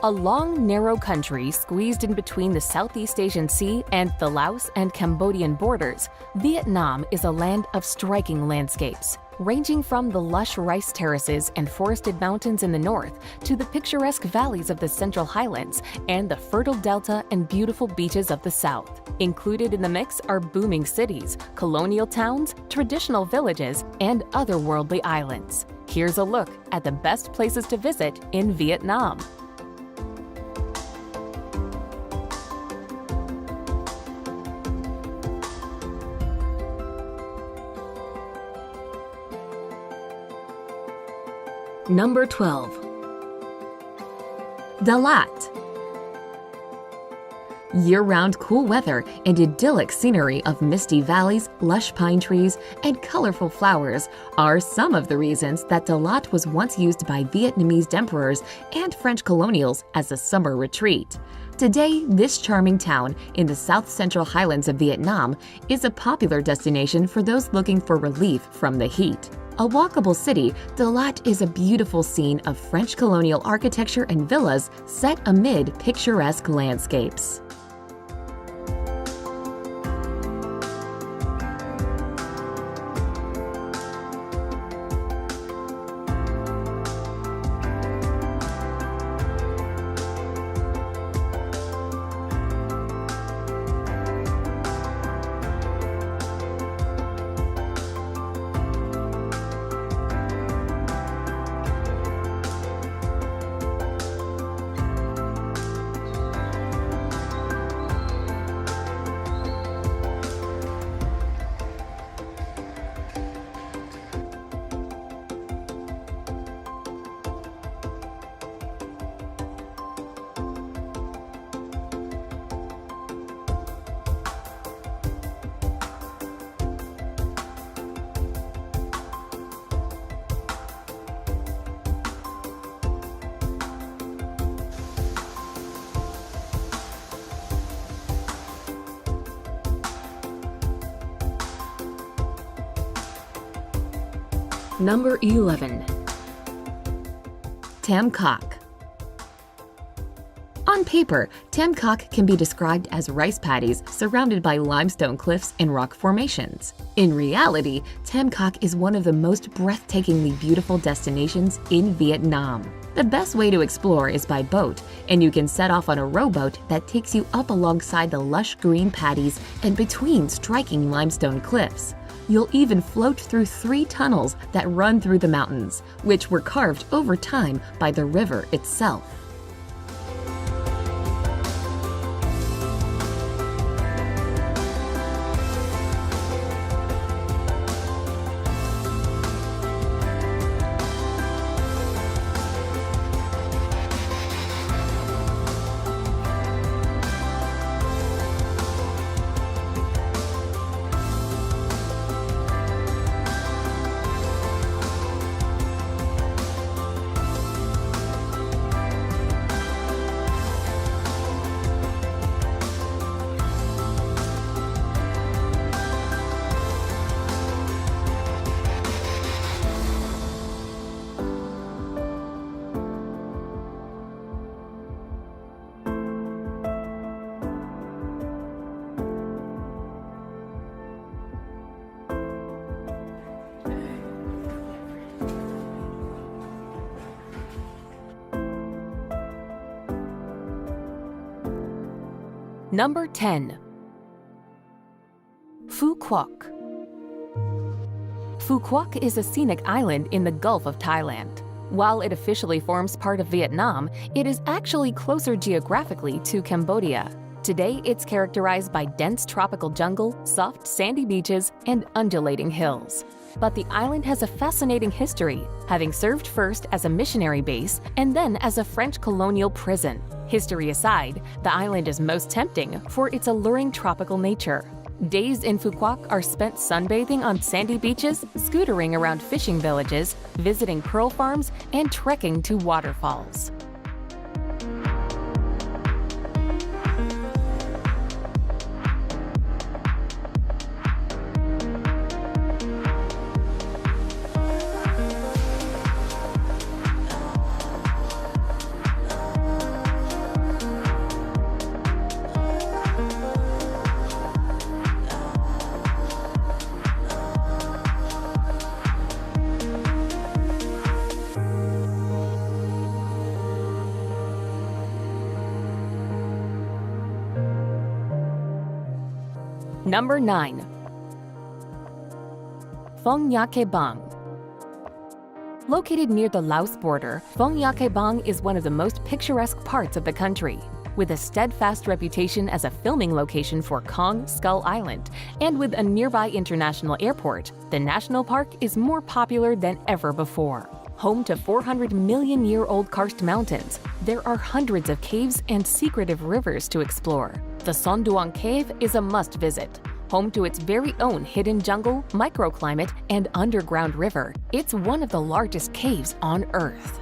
A long, narrow country squeezed in between the Southeast Asian Sea and the Laos and Cambodian borders, Vietnam is a land of striking landscapes, ranging from the lush rice terraces and forested mountains in the north to the picturesque valleys of the Central Highlands and the fertile delta and beautiful beaches of the south. Included in the mix are booming cities, colonial towns, traditional villages, and otherworldly islands. Here's a look at the best places to visit in Vietnam. Number 12. Dalat. Year-round cool weather and idyllic scenery of misty valleys, lush pine trees, and colorful flowers are some of the reasons that Dalat was once used by Vietnamese emperors and French colonials as a summer retreat. Today, this charming town in the south-central highlands of Vietnam is a popular destination for those looking for relief from the heat. A walkable city, Dalat is a beautiful scene of French colonial architecture and villas set amid picturesque landscapes. Number 11. Tam Coc. On paper, Tam Coc can be described as rice paddies surrounded by limestone cliffs and rock formations. In reality, Tam Coc is one of the most breathtakingly beautiful destinations in Vietnam. The best way to explore is by boat, and you can set off on a rowboat that takes you up alongside the lush green paddies and between striking limestone cliffs. You'll even float through 3 tunnels that run through the mountains, which were carved over time by the river itself. Number 10. Phu Quoc. Phu Quoc is a scenic island in the Gulf of Thailand. While it officially forms part of Vietnam, it is actually closer geographically to Cambodia. Today, it's characterized by dense tropical jungle, soft sandy beaches, and undulating hills. But the island has a fascinating history, having served first as a missionary base and then as a French colonial prison. History aside, the island is most tempting for its alluring tropical nature. Days in Phu Quoc are spent sunbathing on sandy beaches, scootering around fishing villages, visiting pearl farms, and trekking to waterfalls. Number 9. Phong Nha Bang. Located near the Laos border, Phong Nha Bang is one of the most picturesque parts of the country. With a steadfast reputation as a filming location for Kong Skull Island, and with a nearby international airport, the national park is more popular than ever before. Home to 400-million-year-old karst mountains, there are hundreds of caves and secretive rivers to explore. The Son Doong Cave is a must-visit. Home to its very own hidden jungle, microclimate, and underground river, it's one of the largest caves on Earth.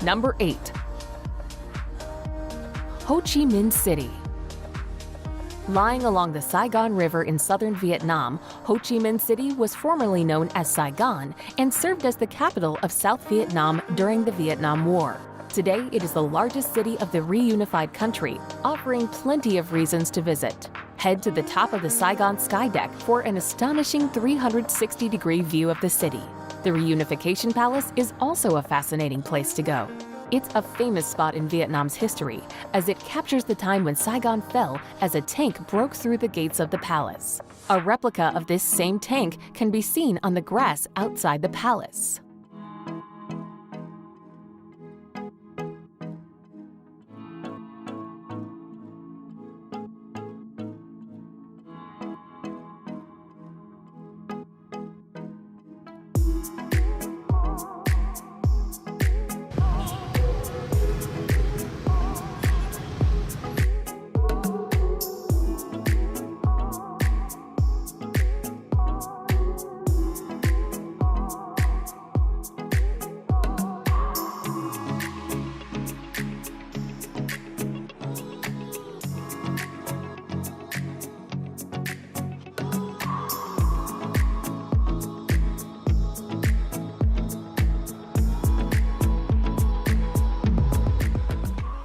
Number 8. Ho Chi Minh City. Lying along the Saigon River in southern Vietnam, Ho Chi Minh City was formerly known as Saigon and served as the capital of South Vietnam during the Vietnam War. Today, it is the largest city of the reunified country, offering plenty of reasons to visit. Head to the top of the Saigon Sky Deck for an astonishing 360-degree view of the city. The Reunification Palace is also a fascinating place to go. It's a famous spot in Vietnam's history, as it captures the time when Saigon fell as a tank broke through the gates of the palace. A replica of this same tank can be seen on the grass outside the palace.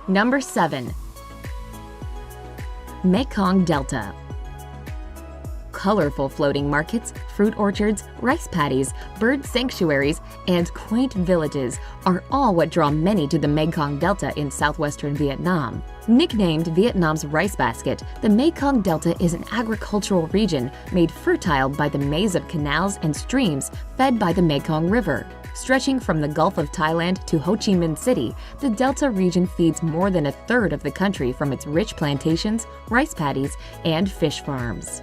Number 7. Mekong Delta. Colorful floating markets, fruit orchards, rice paddies, bird sanctuaries, and quaint villages are all what draw many to the Mekong Delta in southwestern Vietnam. Nicknamed Vietnam's rice basket, the Mekong Delta is an agricultural region made fertile by the maze of canals and streams fed by the Mekong River. Stretching from the Gulf of Thailand to Ho Chi Minh City, the Delta region feeds more than a third of the country from its rich plantations, rice paddies, and fish farms.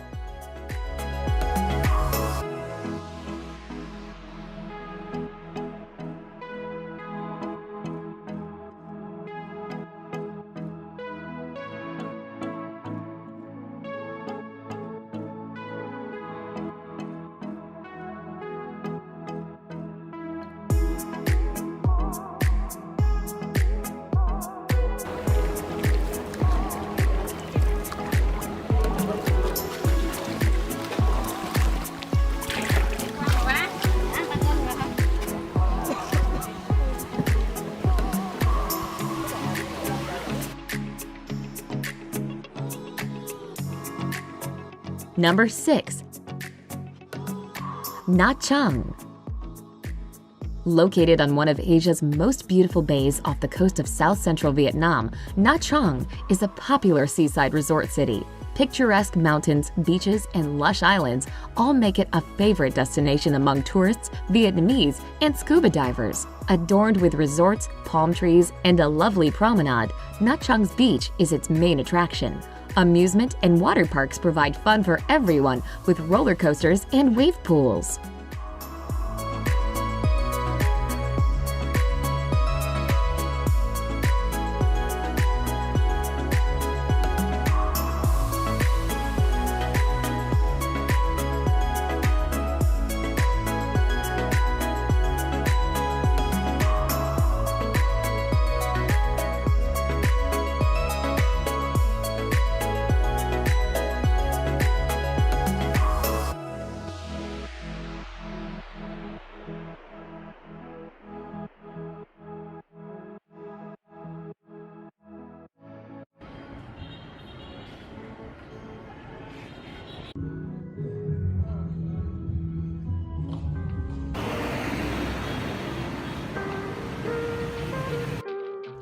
Number 6. Nha Trang. Located on one of Asia's most beautiful bays off the coast of south-central Vietnam, Nha Trang is a popular seaside resort city. Picturesque mountains, beaches, and lush islands all make it a favorite destination among tourists, Vietnamese, and scuba divers. Adorned with resorts, palm trees, and a lovely promenade, Nha Trang's beach is its main attraction. Amusement and water parks provide fun for everyone with roller coasters and wave pools.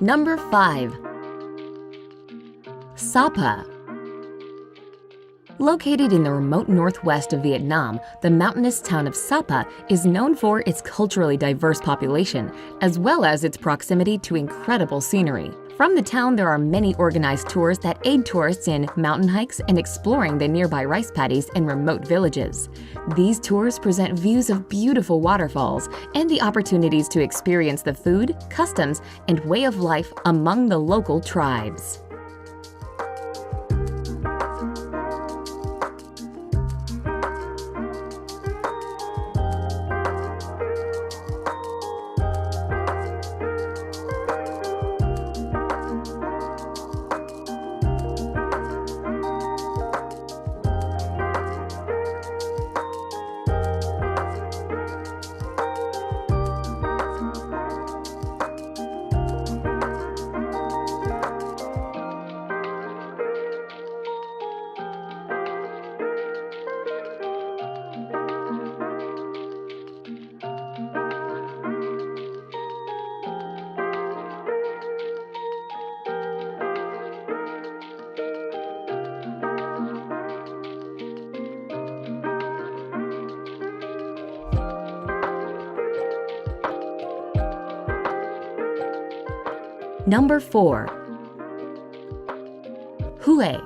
Number 5. Sapa. Located in the remote northwest of Vietnam, the mountainous town of Sapa is known for its culturally diverse population, as well as its proximity to incredible scenery. From the town, there are many organized tours that aid tourists in mountain hikes and exploring the nearby rice paddies and remote villages. These tours present views of beautiful waterfalls and the opportunities to experience the food, customs, and way of life among the local tribes. Number 4. Hue.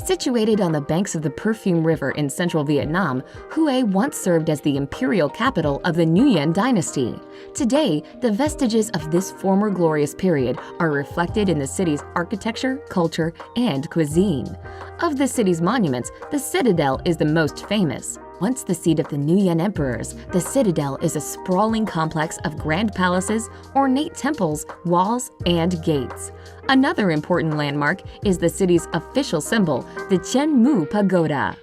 Situated on the banks of the Perfume River in central Vietnam, Hue once served as the imperial capital of the Nguyen dynasty. Today, the vestiges of this former glorious period are reflected in the city's architecture, culture, and cuisine. Of the city's monuments, the Citadel is the most famous. Once the seat of the Nguyen emperors, the Citadel is a sprawling complex of grand palaces, ornate temples, walls, and gates. Another important landmark is the city's official symbol, the Chien Mu Pagoda.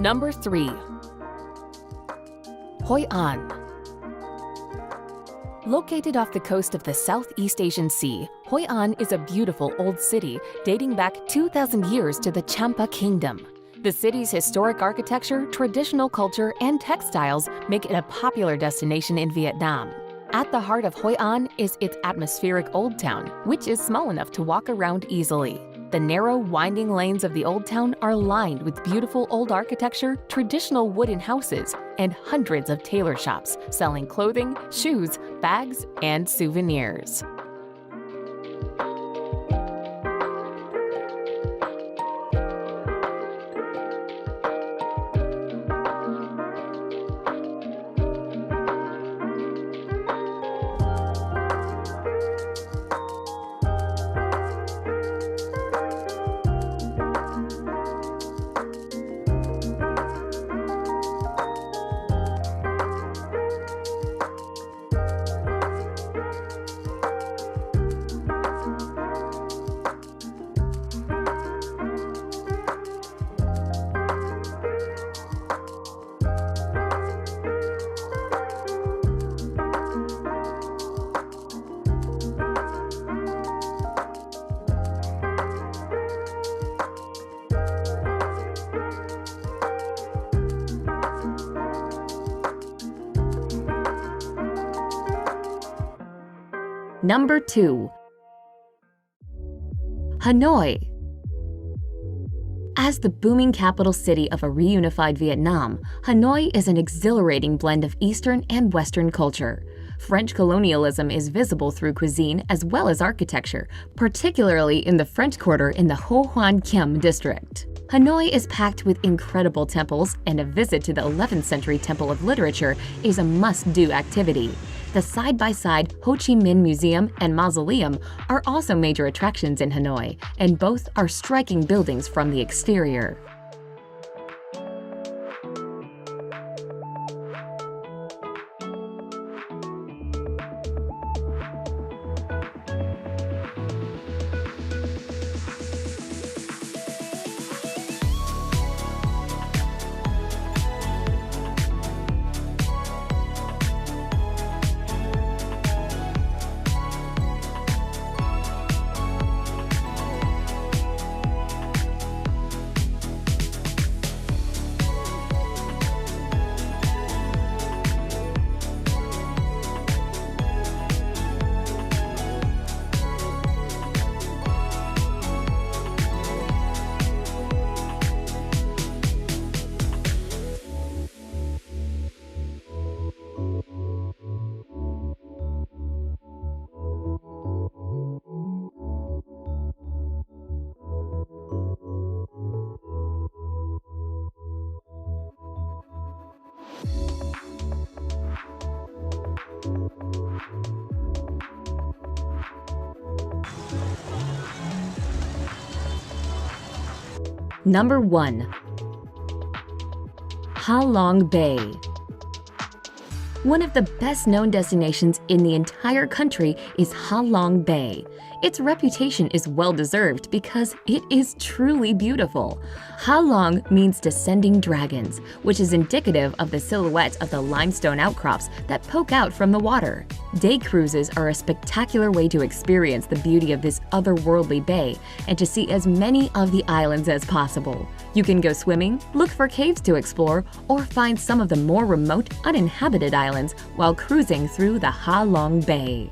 Number 3. Hoi An. Located off the coast of the Southeast Asian Sea, Hoi An is a beautiful old city dating back 2,000 years to the Champa Kingdom. The city's historic architecture, traditional culture, and textiles make it a popular destination in Vietnam. At the heart of Hoi An is its atmospheric Old Town, which is small enough to walk around easily. The narrow, winding lanes of the Old Town are lined with beautiful old architecture, traditional wooden houses, and hundreds of tailor shops selling clothing, shoes, bags, and souvenirs. Number 2. Hanoi. As the booming capital city of a reunified Vietnam, Hanoi is an exhilarating blend of Eastern and Western culture. French colonialism is visible through cuisine as well as architecture, particularly in the French Quarter in the Ho Hoan Kiem district. Hanoi is packed with incredible temples, and a visit to the 11th century Temple of Literature is a must-do activity. The side-by-side Ho Chi Minh Museum and Mausoleum are also major attractions in Hanoi, and both are striking buildings from the exterior. Number 1. Ha Long Bay. One of the best-known destinations in the entire country is Ha Long Bay. Its reputation is well-deserved because it is truly beautiful. Ha Long means descending dragons, which is indicative of the silhouette of the limestone outcrops that poke out from the water. Day cruises are a spectacular way to experience the beauty of this otherworldly bay and to see as many of the islands as possible. You can go swimming, look for caves to explore, or find some of the more remote, uninhabited islands while cruising through the Ha Long Bay.